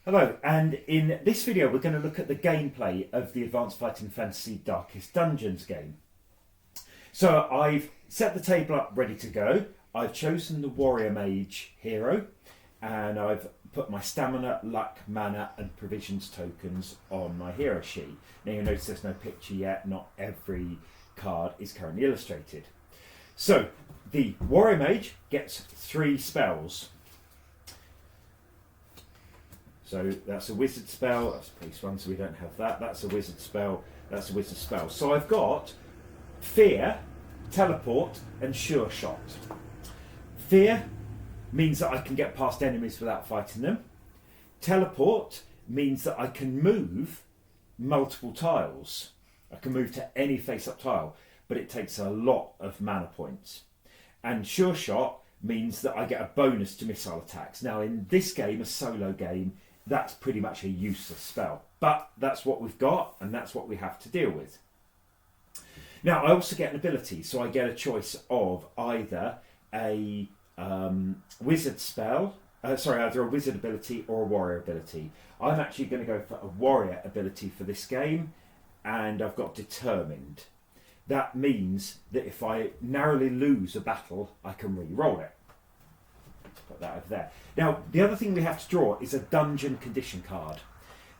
Hello, and in this video we're going to look at the gameplay of the Advanced Fighting Fantasy Darkest Dungeons game. So I've set the table up ready to go. I've chosen the Warrior Mage hero and I've put my stamina, luck, mana and provisions tokens on my hero sheet. Now you'll notice there's no picture yet, not every card is currently illustrated. So the Warrior Mage gets 3 spells. So that's a wizard spell, that's a police one, so we don't have that. That's a wizard spell, that's a wizard spell. So I've got Fear, Teleport, and Sure Shot. Fear means that I can get past enemies without fighting them. Teleport means that I can move multiple tiles. I can move to any face-up tile, but it takes a lot of mana points. And Sure Shot means that I get a bonus to missile attacks. Now in this game, a solo game, that's pretty much a useless spell, but that's what we've got and that's what we have to deal with. Now I also get an ability, so I get a choice of either a wizard spell, either a wizard ability or a warrior ability. I'm actually going to go for a warrior ability for this game, and I've got Determined. That means that if I narrowly lose a battle, I can re-roll it. Put that over there. Now, the other thing we have to draw is a dungeon condition card.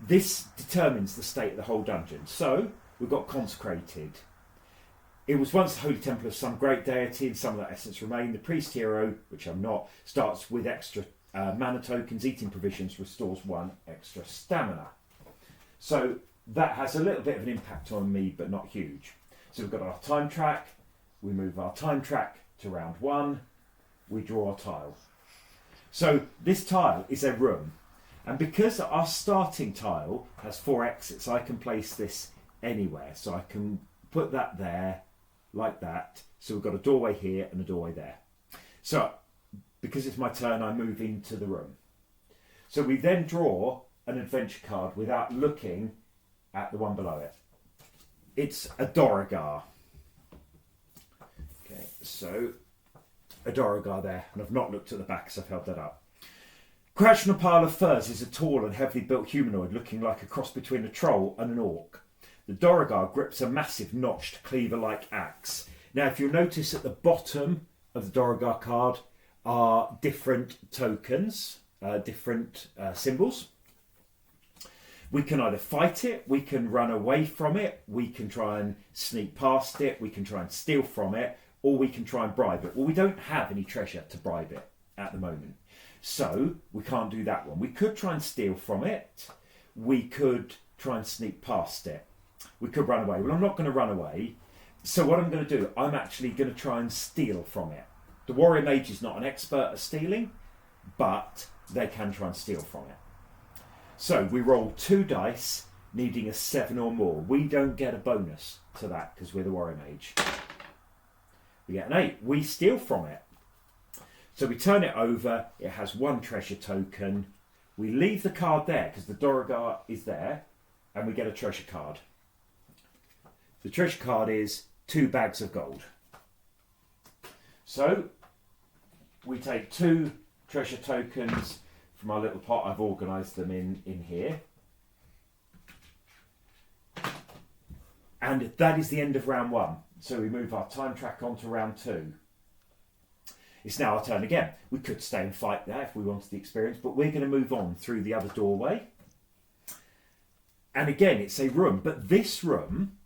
This determines the state of the whole dungeon. So, we've got Consecrated. It was once the Holy Temple of some great deity, and some of that essence remain. The Priest hero, which I'm not, starts with extra mana tokens. Eating provisions restores 1 extra stamina. So, that has a little bit of an impact on me, but not huge. So we've got our time track. We move our time track to round 1. We draw a tile. So this tile is a room, and because our starting tile has 4 exits, I can place this anywhere. So I can put that there, like that. So we've got a doorway here and a doorway there. So because it's my turn, I move into the room. So we then draw an adventure card without looking at the one below it. It's a Dorogar. Okay, so a Dorogar there, and I've not looked at the back because I've held that up. Crouched on a pile of furs is a tall and heavily built humanoid looking like a cross between a troll and an orc. The Dorogar grips a massive notched cleaver-like axe. Now if you'll notice at the bottom of the Dorogar card are different tokens, different symbols. We can either fight it, we can run away from it, we can try and sneak past it, we can try and steal from it, or we can try and bribe it. Well, we don't have any treasure to bribe it at the moment, so we can't do that one. We could try and steal from it, we could try and sneak past it, we could run away. Well, I'm not going to run away, so what I'm going to do, I'm actually going to try and steal from it. The Warrior Mage is not an expert at stealing, but they can try and steal from it. So we roll 2 dice, needing a 7 or more. We don't get a bonus to that because we're the Warrior Mage. We get an 8. We steal from it. So we turn it over. It has 1 treasure token. We leave the card there because the Dorogar is there, and we get a treasure card. The treasure card is 2 bags of gold. So we take 2 treasure tokens from our little pot. I've organised them in here. And that is the end of round 1. So we move our time track on to round 2. It's now our turn again. We could stay and fight there if we wanted the experience, but we're going to move on through the other doorway. And again, it's a room, but this room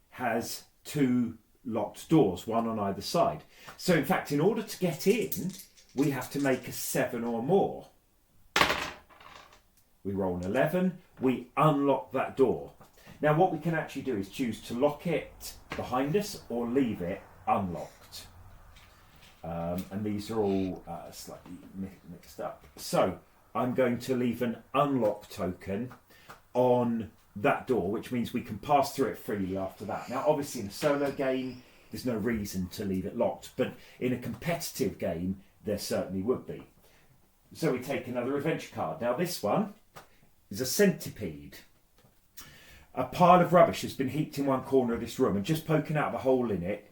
has 2 locked doors, 1 on either side. So in fact, in order to get in, we have to make a 7 or more. We roll an 11, we unlock that door. Now what we can actually do is choose to lock it behind us or leave it unlocked. And these are all slightly mixed up. So I'm going to leave an unlock token on that door, which means we can pass through it freely after that. Now obviously in a solo game, there's no reason to leave it locked, but in a competitive game, there certainly would be. So we take another adventure card. Now this one is a centipede. A pile of rubbish has been heaped in one corner of this room, and just poking out of a hole in it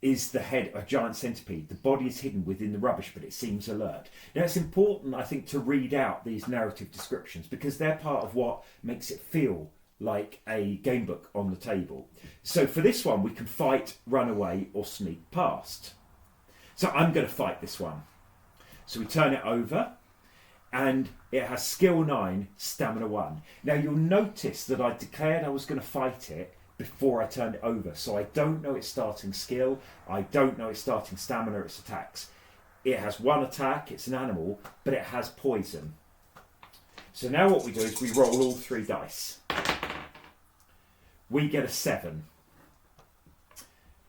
is the head of a giant centipede. The body is hidden within the rubbish, but it seems alert. Now, it's important, I think, to read out these narrative descriptions because they're part of what makes it feel like a game book on the table. So for this one, we can fight, run away, or sneak past. So I'm going to fight this one. So we turn it over, and it has skill 9, stamina 1. Now you'll notice that I declared I was going to fight it before I turned it over. So I don't know its starting skill, I don't know its starting stamina, its attacks. It has 1 attack, it's an animal, but it has poison. So now what we do is we roll all 3 dice. We get a 7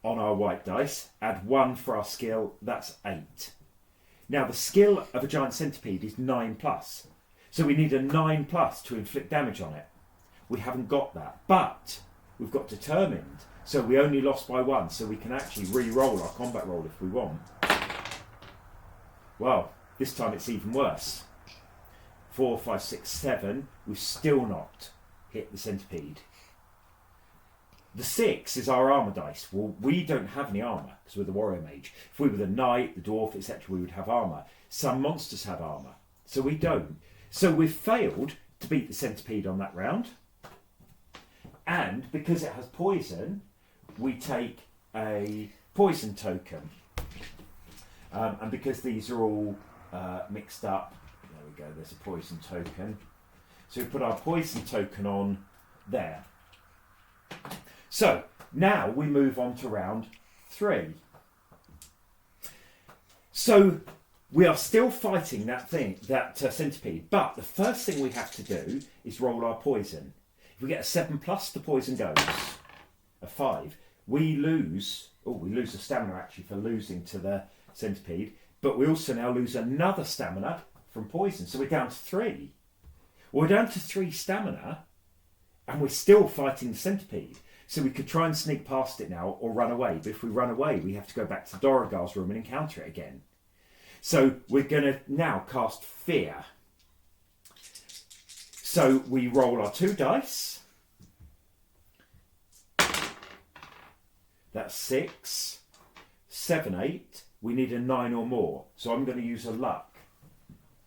on our white dice, add 1 for our skill, that's 8. Now the skill of a giant centipede is 9+, so we need a 9+ to inflict damage on it. We haven't got that, but we've got determined, so we only lost by 1, so we can actually re-roll our combat roll if we want. Well, this time it's even worse. 4, 5, 6, 7, we've still not hit the centipede. The 6 is our armour dice. Well, we don't have any armour because we're the warrior mage. If we were the knight, the dwarf, etc., we would have armour. Some monsters have armour, so we don't. So we've failed to beat the centipede on that round. And because it has poison, we take a poison token. And because these are all mixed up, there we go, there's a poison token. So we put our poison token on there. So now we move on to round 3. So we are still fighting that centipede, but the first thing we have to do is roll our poison. If we get a 7+, the poison goes. A 5, we lose. Oh, we lose the stamina actually for losing to the centipede, but we also now lose another stamina from poison. So we're down to 3. Well, we're down to 3 stamina, and we're still fighting the centipede. So we could try and sneak past it now or run away. But if we run away, we have to go back to Dorogar's room and encounter it again. So we're going to now cast Fear. So we roll our 2 dice. That's 6, 7, 8. We need a 9 or more. So I'm going to use a luck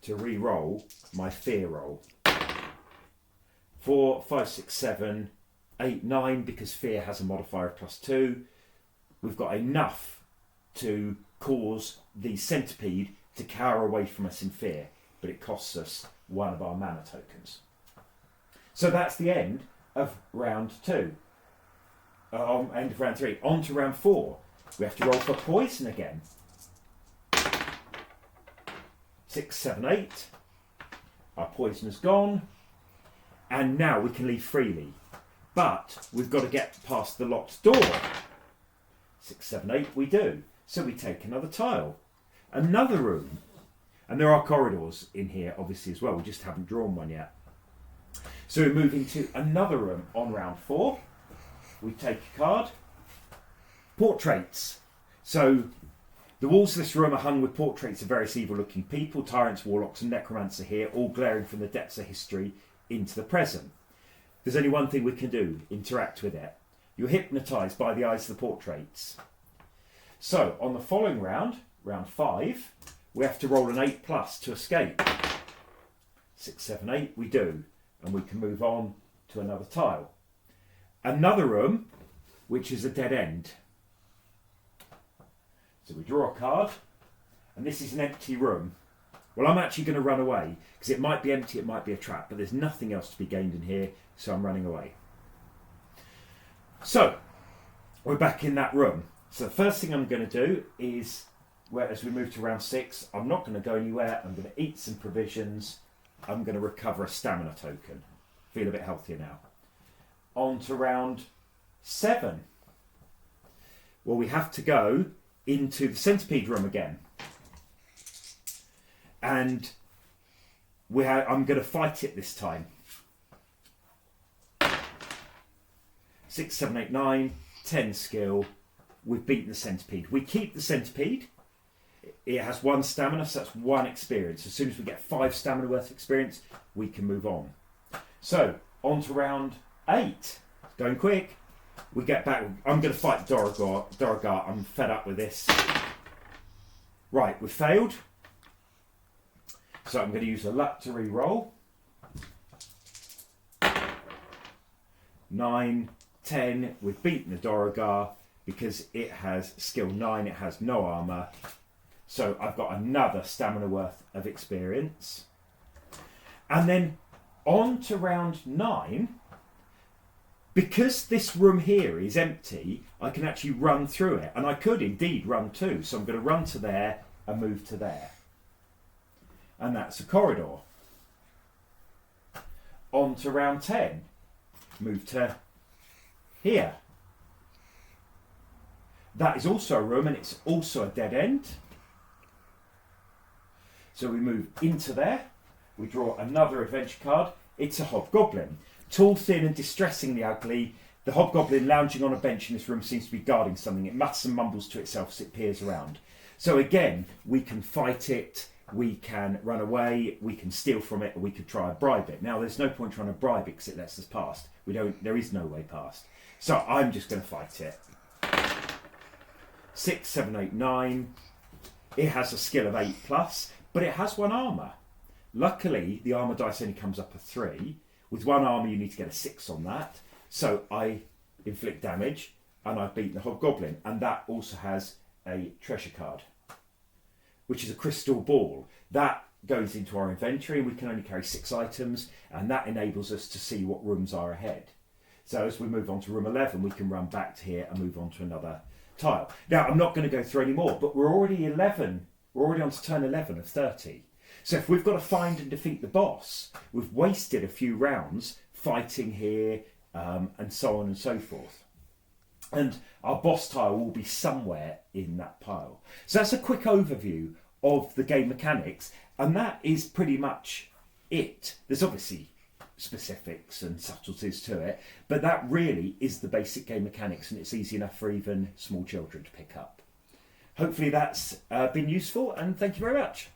to re-roll my Fear roll. 4, 5, 6, 7... 8, 9, because Fear has a modifier of +2. We've got enough to cause the centipede to cower away from us in fear, but it costs us 1 of our mana tokens. So that's the end of round 2. End of round 3. On to round 4. We have to roll for poison again. 6, 7, 8. Our poison is gone. And now we can leave freely. But we've got to get past the locked door. 6, 7, 8, we do. So we take another tile. Another room. And there are corridors in here, obviously, as well. We just haven't drawn one yet. So we're moving to another room on round 4. We take a card. Portraits. So the walls of this room are hung with portraits of various evil-looking people, tyrants, warlocks and necromancer here, all glaring from the depths of history into the present. There's only one thing we can do, interact with it. You're hypnotised by the eyes of the portraits. So, on the following round, round 5, we have to roll an 8+ to escape. 6, 7, 8, we do. And we can move on to another tile. Another room, which is a dead end. So we draw a card, and this is an empty room. Well, I'm actually going to run away, because it might be empty, it might be a trap, but there's nothing else to be gained in here, so I'm running away. So, we're back in that room. So the first thing I'm going to do is, as we move to round 6, I'm not going to go anywhere, I'm going to eat some provisions, I'm going to recover a stamina token. Feel a bit healthier now. On to round 7. Well, we have to go into the centipede room again. And I'm going to fight it this time. 6, 7, 8, 9, 10 skill. We've beaten the centipede. We keep the centipede. It has 1 stamina, so that's 1 experience. As soon as we get 5 stamina worth of experience, we can move on. So, on to round 8. Going quick. We get back. I'm going to fight Dorogar. I'm fed up with this. Right, we've failed. So I'm going to use a luck to re-roll. 9, 10. We've beaten the Dorogar because it has skill 9. It has no armour. So I've got another stamina worth of experience. And then on to round 9. Because this room here is empty, I can actually run through it. And I could indeed run too. So I'm going to run to there and move to there. And that's a corridor. On to round 10. Move to here. That is also a room and it's also a dead end. So we move into there. We draw another adventure card. It's a hobgoblin. Tall, thin and distressingly ugly, the hobgoblin lounging on a bench in this room seems to be guarding something. It mutters and mumbles to itself as it peers around. So again, we can fight it, we can run away, we can steal from it, or we could try and bribe it. Now, there's no point trying to bribe it because it lets us past. There is no way past. So I'm just going to fight it. 6, 7, 8, 9. It has a skill of 8+, but it has 1 armour. Luckily, the armour dice only comes up a 3. With 1 armour, you need to get a 6 on that. So I inflict damage, and I've beaten the hobgoblin. And that also has a treasure card, which is a crystal ball. That goes into our inventory, and we can only carry 6 items, and that enables us to see what rooms are ahead. So as we move on to room 11, we can run back to here and move on to another tile. Now, I'm not going to go through any more, but we're already 11. We're already on to turn 11 of 30. So if we've got to find and defeat the boss, we've wasted a few rounds fighting here, and so on and so forth. And our boss tile will be somewhere in that pile. So that's a quick overview of the game mechanics, and that is pretty much it. There's obviously specifics and subtleties to it, but that really is the basic game mechanics, and it's easy enough for even small children to pick up. Hopefully that's been useful, and thank you very much.